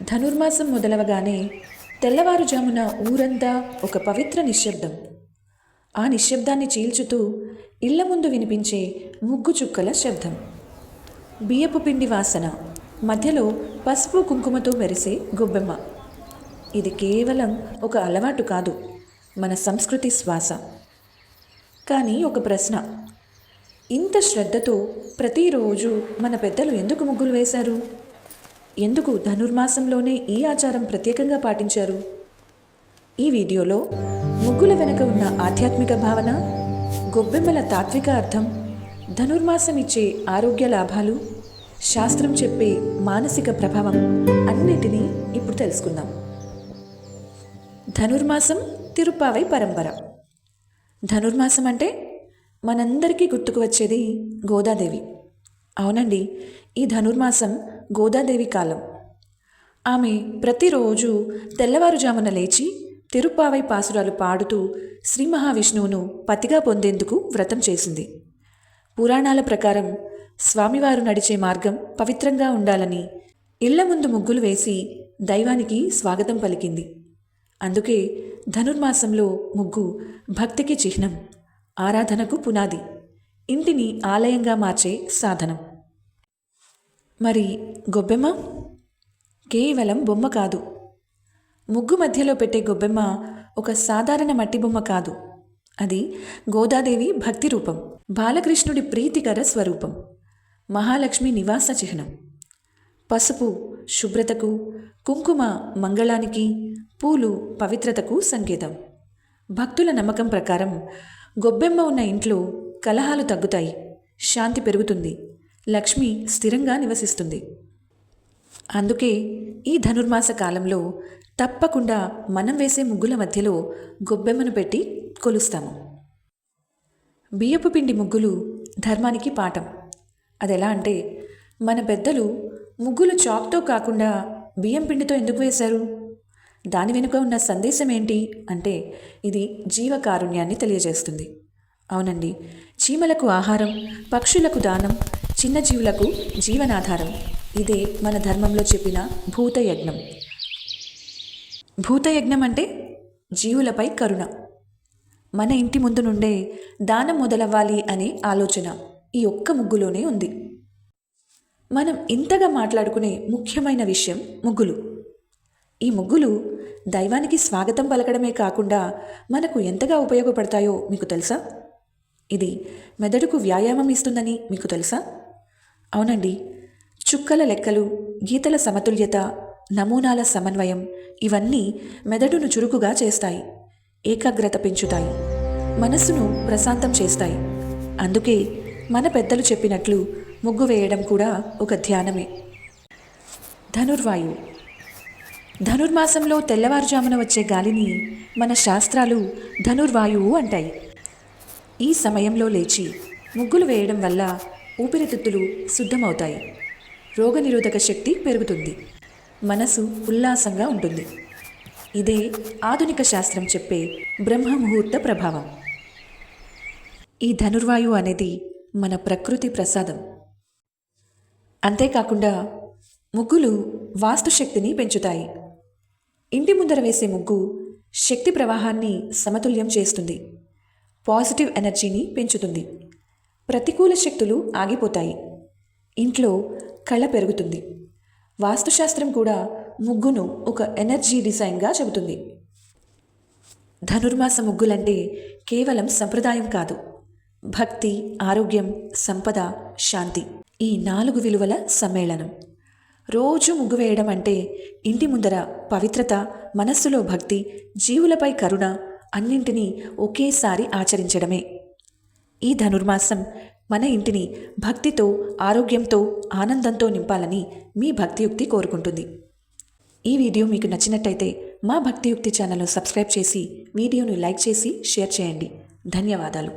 ధనుర్మాసం మొదలవగానే తెల్లవారుజామున ఊరంతా ఒక పవిత్ర నిశ్శబ్దం. ఆ నిశ్శబ్దాన్ని చీల్చుతూ ఇళ్ల ముందు వినిపించే ముగ్గు చుక్కల శబ్దం, బియ్యపు పిండి వాసన, మధ్యలో పసుపు కుంకుమతో మెరిసే గొబ్బెమ్మ. ఇది కేవలం ఒక అలవాటు కాదు, మన సంస్కృతి శ్వాస. కానీ ఒక ప్రశ్న, ఇంత శ్రద్ధతో ప్రతిరోజు మన పెద్దలు ఎందుకు ముగ్గులు వేశారు? ఎందుకు ధనుర్మాసంలోనే ఈ ఆచారం ప్రత్యేకంగా పాటించారు? ఈ వీడియోలో ముగ్గుల వెనుక ఉన్న ఆధ్యాత్మిక భావన, గొబ్బెమ్మల తాత్విక అర్థం, ధనుర్మాసం ఇచ్చే ఆరోగ్య లాభాలు, శాస్త్రం చెప్పే మానసిక ప్రభావం అన్నిటినీ ఇప్పుడు తెలుసుకుందాం. ధనుర్మాసం తిరుప్పావై పరంపర. ధనుర్మాసం అంటే మనందరికీ గుర్తుకు వచ్చేది గోదాదేవి. అవునండి, ఈ ధనుర్మాసం గోదాదేవి కాలం. ఆమె ప్రతిరోజు తెల్లవారుజామున లేచి తిరుప్పావై పాసురాలు పాడుతూ శ్రీ మహావిష్ణువును పతిగా పొందేందుకు వ్రతం చేసింది. పురాణాల ప్రకారం స్వామివారు నడిచే మార్గం పవిత్రంగా ఉండాలని ఇళ్ల ముందు ముగ్గులు వేసి దైవానికి స్వాగతం పలికింది. అందుకే ధనుర్మాసంలో ముగ్గు భక్తికి చిహ్నం, ఆరాధనకు పునాది, ఇంటిని ఆలయంగా మార్చే సాధనం. మరి గొబ్బెమ్మ కేవలం బొమ్మ కాదు. ముగ్గు మధ్యలో పెట్టే గొబ్బెమ్మ ఒక సాధారణ మట్టి బొమ్మ కాదు. అది గోదాదేవి భక్తి రూపం, బాలకృష్ణుడి ప్రీతికర స్వరూపం, మహాలక్ష్మి నివాస చిహ్నం. పసుపు శుభ్రతకు, కుంకుమ మంగళానికి, పూలు పవిత్రతకు సంకేతం. భక్తుల నమ్మకం ప్రకారం గొబ్బెమ్మ ఉన్న ఇంట్లో కలహాలు తగ్గుతాయి, శాంతి పెరుగుతుంది, లక్ష్మి స్థిరంగా నివసిస్తుంది. అందుకే ఈ ధనుర్మాస కాలంలో తప్పకుండా మనం వేసే ముగ్గుల మధ్యలో గొబ్బెమ్మను పెట్టి కొలుస్తాము. బియ్యపు పిండి ముగ్గులు ధర్మానికి పాఠం. అదెలా అంటే, మన పెద్దలు ముగ్గులు చాక్తో కాకుండా బియ్యం పిండితో ఎందుకు వేశారు? దాని వెనుక ఉన్న సందేశం ఏంటి అంటే, ఇది జీవకారుణ్యాన్ని తెలియజేస్తుంది. అవునండి, చీమలకు ఆహారం, పక్షులకు దానం, చిన్న జీవులకు జీవనాధారం. ఇదే మన ధర్మంలో చెప్పిన భూతయజ్ఞం. భూతయజ్ఞం అంటే జీవులపై కరుణ. మన ఇంటి ముందు నుండే దానం మొదలవ్వాలి అనే ఆలోచన ఈ ఒక్క ముగ్గులోనే ఉంది. మనం ఇంతగా మాట్లాడుకునే ముఖ్యమైన విషయం ముగ్గులు. ఈ ముగ్గులు దైవానికి స్వాగతం పలకడమే కాకుండా మనకు ఎంతగా ఉపయోగపడతాయో మీకు తెలుసా? ఇది మెదడుకు వ్యాయామం ఇస్తుందని మీకు తెలుసా? అవునండి, చుక్కల లెక్కలు, గీతల సమతుల్యత, నమూనాల సమన్వయం ఇవన్నీ మెదడును చురుకుగా చేస్తాయి, ఏకాగ్రత పెంచుతాయి, మనస్సును ప్రశాంతం చేస్తాయి. అందుకే మన పెద్దలు చెప్పినట్లు ముగ్గు వేయడం కూడా ఒక ధ్యానమే. ధనుర్వాయువు. ధనుర్మాసంలో తెల్లవారుజామున వచ్చే గాలిని మన శాస్త్రాలు ధనుర్వాయువు అంటాయి. ఈ సమయంలో లేచి ముగ్గులు వేయడం వల్ల ఊపిరితిత్తులు శుద్ధమవుతాయి, రోగనిరోధక శక్తి పెరుగుతుంది, మనసు ఉల్లాసంగా ఉంటుంది. ఇదే ఆధునిక శాస్త్రం చెప్పే బ్రహ్మముహూర్త ప్రభావం. ఈ ధనుర్వాయువు అనేది మన ప్రకృతి ప్రసాదం. అంతేకాకుండా ముగ్గులు వాస్తుశక్తిని పెంచుతాయి. ఇంటి ముందర వేసే ముగ్గు శక్తి ప్రవాహాన్ని సమతుల్యం చేస్తుంది, పాజిటివ్ ఎనర్జీని పెంచుతుంది, ప్రతికూల శక్తులు ఆగిపోతాయి, ఇంట్లో కళ పెరుగుతుంది. వాస్తుశాస్త్రం కూడా ముగ్గును ఒక ఎనర్జీ డిజైన్గా చెబుతుంది. ధనుర్మాస ముగ్గులంటే కేవలం సంప్రదాయం కాదు, భక్తి, ఆరోగ్యం, సంపద, శాంతి ఈ 4 విలువల సమ్మేళనం. రోజు ముగ్గు వేయడం అంటే ఇంటి ముందర పవిత్రత, మనస్సులో భక్తి, జీవులపై కరుణ అన్నింటినీ ఒకేసారి ఆచరించడమే. ఈ ధనుర్మాసం మన ఇంటిని భక్తితో, ఆరోగ్యంతో, ఆనందంతో నింపాలని మీ భక్తియుక్తి కోరుకుంటుంది. ఈ వీడియో మీకు నచ్చినట్టయితే మా భక్తియుక్తి ఛానల్ను సబ్స్క్రైబ్ చేసి వీడియోను లైక్ చేసి షేర్ చేయండి. ధన్యవాదాలు.